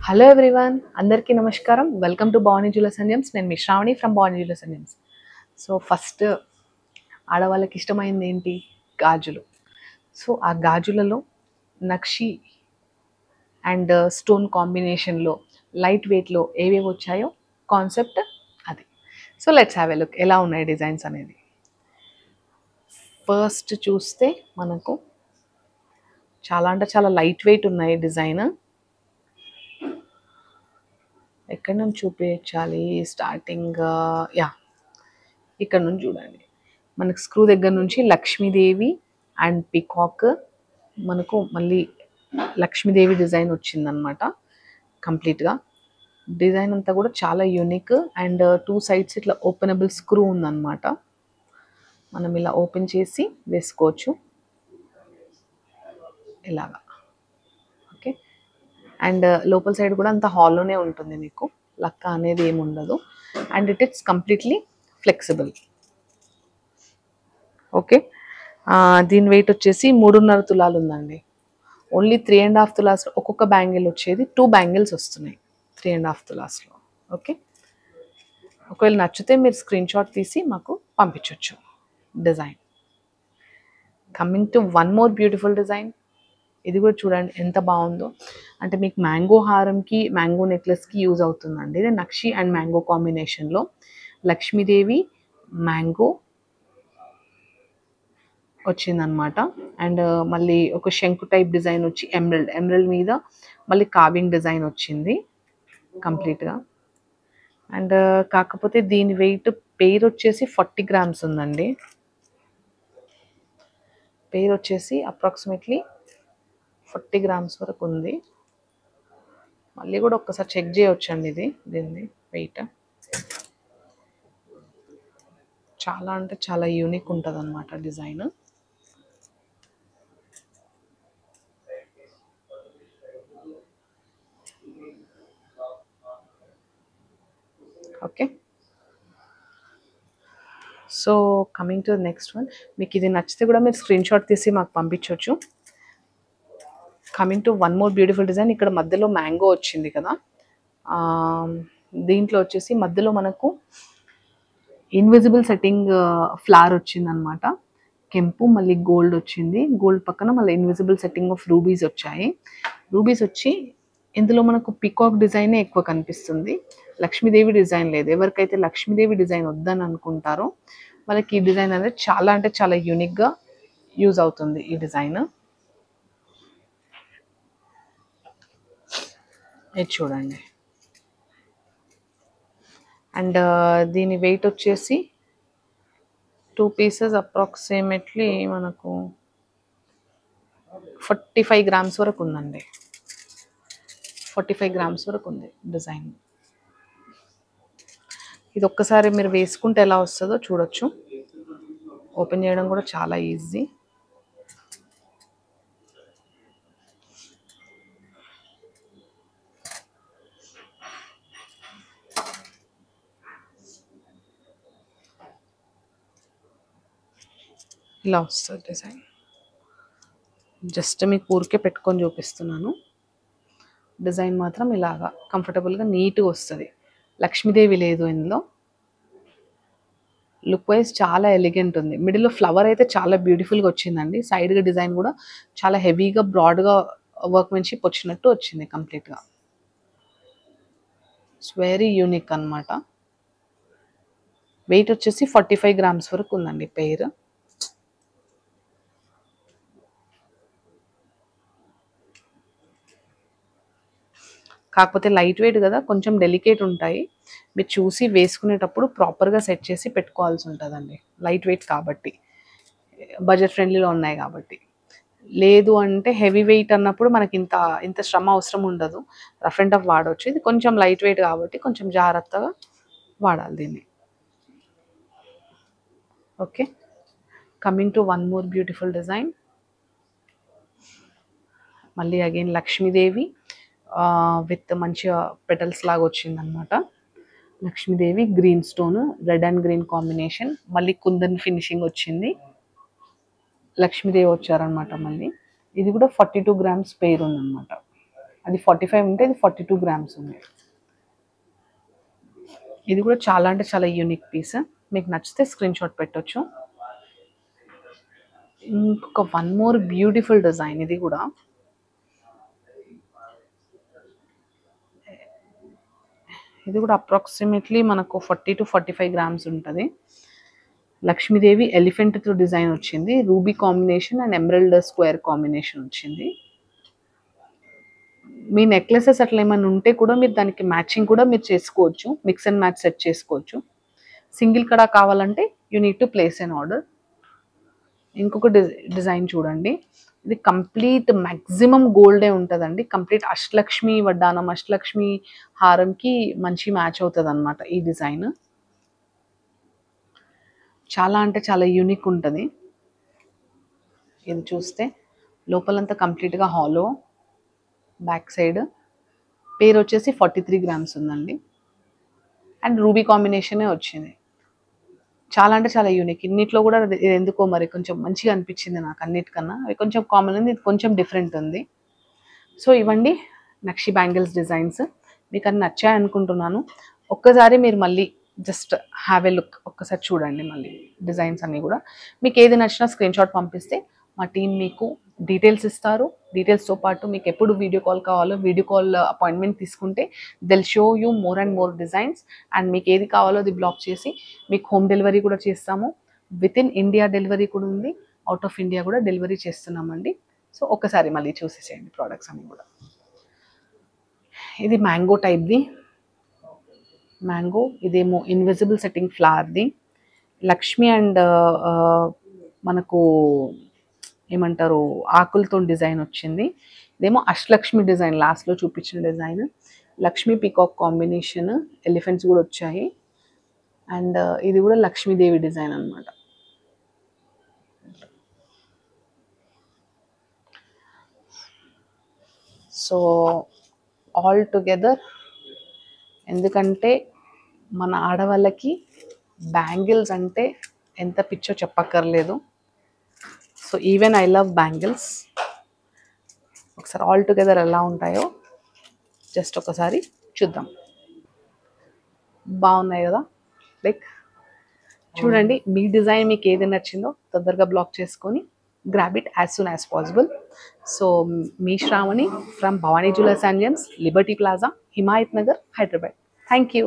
Hello everyone, అందరికీ నమస్కారం. Welcome to Bhavani jewellers and gems. నేను మీ Sravani from Bhavani jewellers and gems. So first ఆడవాళ్ళకి ఇష్టమైంది ఏంటి? గాజులు. సో ఆ గాజులలో నక్షి అండ్ స్టోన్ కాంబినేషన్లో లైట్ వెయిట్లో ఏవేవి వచ్చాయో కాన్సెప్ట్ అది. So let's have a look ఎలా ఉన్నాయి డిజైన్స్ అనేది. ఫస్ట్ చూస్తే మనకు చాలా అంటే చాలా లైట్ వెయిట్ ఉన్నాయి డిజైన్. ఎక్కడి నుంచి చూపించాలి? స్టార్టింగ్ ఇక్కడ నుంచి చూడండి. మనకు స్క్రూ దగ్గర నుంచి లక్ష్మీదేవి అండ్ పికాక్, మనకు మళ్ళీ లక్ష్మీదేవి డిజైన్ వచ్చిందనమాట. కంప్లీట్గా డిజైన్ అంతా కూడా చాలా యూనిక్. అండ్ టూ సైడ్స్ ఇట్లా ఓపెనబుల్ స్క్రూ ఉందన్నమాట. మనం ఇలా ఓపెన్ చేసి వేసుకోవచ్చు ఇలాగా. ఓకే. అండ్ లోపల సైడ్ కూడా అంత హాల్లోనే ఉంటుంది, మీకు లక్క అనేది ఏమి ఉండదు. And it's completely flexible. Okay. దీని వెయిట్ వచ్చేసి 3.5 తులాలు ఉందండి. ఓన్లీ 3.5 తులాస్లో ఒక్కొక్క బ్యాంగిల్ వచ్చేది 2 బ్యాంగిల్స్ వస్తున్నాయి 3.5 తులాస్లో. ఓకే. ఒకవేళ నచ్చితే మీరు స్క్రీన్ షాట్ తీసి మాకు పంపించవచ్చు design. Coming to one more beautiful design. ఇది కూడా చూడండి ఎంత బాగుందో. అంటే మీకు మ్యాంగో హారంకి మ్యాంగో నెక్లెస్కి యూజ్ అవుతుందండి. ఇది నక్షి అండ్ మ్యాంగో కాంబినేషన్లో లక్ష్మీదేవి మ్యాంగో వచ్చిందనమాట. అండ్ మళ్ళీ ఒక శంకు టైప్ డిజైన్ వచ్చి ఎమరల్డ్ మీద మళ్ళీ కార్వింగ్ డిజైన్ వచ్చింది కంప్లీట్గా. అండ్ కాకపోతే దీని వెయిట్ పెయిర్ వచ్చేసి 40 గ్రామ్స్ ఉందండి. పెయిర్ వచ్చేసి అప్రాక్సిమేట్లీ 40 గ్రామ్స్ వరకు ఉంది. మళ్ళీ కూడా ఒక్కసారి చెక్ చేయవచ్చండి దీన్ని వెయిట్. చాలా అంటే చాలా యూనిక్ ఉంటుంది అనమాట design. Okay. So coming to next one. మీకు ఇది నచ్చితే కూడా మీరు స్క్రీన్ షాట్ తీసి మాకు పంపించవచ్చు. Coming to one more beautiful design. ఇక్కడ మధ్యలో మ్యాంగో వచ్చింది కదా, దీంట్లో వచ్చేసి మధ్యలో మనకు ఇన్విజిబుల్ సెట్టింగ్ ఫ్లవర్ వచ్చిందనమాట. కెంపు మళ్ళీ గోల్డ్ వచ్చింది. గోల్డ్ పక్కన మళ్ళీ ఇన్విజిబుల్ సెట్టింగ్ ఆఫ్ రూబీస్ వచ్చాయి. రూబీస్ వచ్చి ఇందులో మనకు పికాక్ డిజైనే ఎక్కువ కనిపిస్తుంది, లక్ష్మీదేవి డిజైన్ లేదు. ఎవరికైతే లక్ష్మీదేవి డిజైన్ వద్దని అనుకుంటారో వాళ్ళకి ఈ డిజైన్ అనేది చాలా అంటే చాలా యూనిక్గా యూజ్ అవుతుంది ఈ డిజైన్. ఇది చూడండి. అండ్ దీని వెయిట్ వచ్చేసి 2 పీసెస్ అప్రాక్సిమేట్లీ మనకు 45 గ్రామ్స్ వరకు ఉందండి. 45 గ్రామ్స్ వరకు ఉంది డిజైన్. ఇది ఒక్కసారి మీరు వేసుకుంటే ఎలా వస్తుందో చూడొచ్చు. ఓపెన్ చేయడం కూడా చాలా ఈజీ. ఇలా వస్తుంది డిజైన్. జస్ట్ మీకు ఊరికే పెట్టుకొని చూపిస్తున్నాను. డిజైన్ మాత్రం ఇలాగా కంఫర్టబుల్గా నీట్గా వస్తుంది. లక్ష్మీదేవి లేదు ఇందులో. లుక్ వైజ్ చాలా ఎలిగెంట్ ఉంది. మిడిల్లో ఫ్లవర్ అయితే చాలా బ్యూటిఫుల్గా వచ్చిందండి. సైడ్గా డిజైన్ కూడా చాలా హెవీగా బ్రాడ్గా వర్క్మెన్షిప్ వచ్చినట్టు వచ్చింది కంప్లీట్గా. ఇట్స్ వెరీ యూనిక్ అనమాట. వెయిట్ వచ్చేసి 45 గ్రామ్స్ వరకు ఉందండి పెయిర్. కాకపోతే లైట్ వెయిట్ కదా, కొంచెం డెలికేట్ ఉంటాయి. మీరు చూసి వేసుకునేటప్పుడు ప్రాపర్గా సెట్ చేసి పెట్టుకోవాల్సి ఉంటుందండి. లైట్ వెయిట్ కాబట్టి, బడ్జెట్ ఫ్రెండ్లీలో ఉన్నాయి కాబట్టి. లేదు అంటే హెవీ వెయిట్ అన్నప్పుడు మనకి ఇంత శ్రమ అవసరం ఉండదు, రఫ్ అండ్ టఫ్ వాడవచ్చు. ఇది కొంచెం లైట్ వెయిట్ కాబట్టి కొంచెం జాగ్రత్తగా వాడాలి దీన్ని. Okay. Coming to one more beautiful design. మళ్ళీ అగైన్ లక్ష్మీదేవి విత్ మంచిగా పెటల్స్ లాగా వచ్చిందనమాట. Lakshmidevi green stone, red and green combination, మళ్ళీ కుందన్ ఫినిషింగ్ వచ్చింది. లక్ష్మీదేవి వచ్చారనమాట. మళ్ళీ ఇది కూడా 42 గ్రామ్స్ పెయిర్ ఉందన్నమాట. అది 45 ఉంటే ఇది 42 గ్రామ్స్ ఉంది. ఇది కూడా చాలా అంటే చాలా యూనిక్ పీస్. మీకు నచ్చితే స్క్రీన్ షాట్ పెట్టొచ్చు. ఇంకొక వన్ మోర్ బ్యూటిఫుల్ డిజైన్. ఇది కూడా అప్రాక్సిమేట్లీ మనకు 40 to 45 గ్రామ్స్ ఉంటుంది. లక్ష్మీదేవి ఎలిఫెంట్తో డిజైన్ వచ్చింది. Ruby combination and emerald square combination వచ్చింది. మీ నెక్లెసెస్ అట్లా ఏమైనా ఉంటే కూడా మీరు దానికి మ్యాచింగ్ కూడా మీరు చేసుకోవచ్చు. మిక్స్ అండ్ మ్యాచ్ సెట్ చేసుకోవచ్చు. సింగిల్ కడా కావాలంటే you need to place an order. ఇంకొక డిజైన్ చూడండి. ఇది కంప్లీట్ మ్యాక్సిమం గోల్డే ఉంటుందండి. కంప్లీట్ అష్టలక్ష్మి వడ్డానం, అష్టలక్ష్మి హారంకి మంచి మ్యాచ్ అవుతుంది అనమాట ఈ డిజైన్. చాలా అంటే చాలా యూనిక్ ఉంటుంది. ఇది చూస్తే లోపలంతా కంప్లీట్గా హాలో, బ్యాక్ సైడ్ పేరు వచ్చేసి 43 గ్రామ్స్ ఉందండి. అండ్ రూబీ కాంబినేషనే వచ్చింది. చాలా అంటే చాలా యూనిక్. ఇన్నిట్లో కూడా ఎందుకో మరి కొంచెం మంచిగా అనిపించింది నాకు అన్నిటికన్నా. అవి కొంచెం కామన్ ఉంది, ఇది కొంచెం డిఫరెంట్ ఉంది. సో ఇవ్వండి నక్షి బ్యాంగిల్స్ డిజైన్స్. మీకు అన్ని నచ్చాయి అనుకుంటున్నాను. ఒక్కసారి మీరు మళ్ళీ జస్ట్ హ్యావ్ ఏ లుక్, ఒక్కసారి చూడండి మళ్ళీ డిజైన్స్ అన్నీ కూడా. మీకు ఏది నచ్చినా స్క్రీన్ షాట్ పంపిస్తే మా టీం మీకు డీటెయిల్స్ ఇస్తారు. డీటెయిల్స్తో పాటు మీకు ఎప్పుడు వీడియో కాల్ కావాలో వీడియో కాల్ అపాయింట్మెంట్ తీసుకుంటే they'll show you more and more designs. And మీకు ఏది కావాలో అది బ్లాక్ చేసి మీకు హోమ్ డెలివరీ కూడా చేస్తాము. విత్ ఇన్ ఇండియా డెలివరీ కూడా ఉంది, అవుట్ ఆఫ్ ఇండియా కూడా డెలివరీ చేస్తున్నామండి. సో ఒకసారి మళ్ళీ చూసేసేయండి ప్రోడక్ట్స్ అన్నీ కూడా. ఇది మ్యాంగో టైప్ది. మ్యాంగో, ఇదేమో ఇన్విజిబుల్ సెట్టింగ్ ఫ్లవర్ది. లక్ష్మి అండ్ మనకు ఏమంటారు ఆకులతో డిజైన్ వచ్చింది. ఇదేమో అష్టలక్ష్మి డిజైన్, లాస్ట్లో చూపించిన design. Lakshmi peacock combination, elephants కూడా వచ్చాయి. అండ్ ఇది కూడా లక్ష్మీదేవి డిజైన్ అనమాట. సో ఆల్ టుగెదర్, ఎందుకంటే మన ఆడవాళ్ళకి బ్యాంగిల్స్ అంటే ఎంత పిచ్చో చెప్పక్కర్లేదు. So even I love bangles. ఒకసారి ఆల్ టుగెదర్ ఎలా ఉంటాయో జస్ట్ ఒకసారి చూద్దాం. బాగున్నాయి కదా? లైక్ చూడండి, మీ డిజైన్ మీకు ఏది నచ్చిందో తొందరగా బ్లాక్ చేసుకొని grab it as soon as possible. So మీ Sravani from Bhavani jewellers and gems, Liberty Plaza, Himayat Nagar, Hyderabad. Thank you.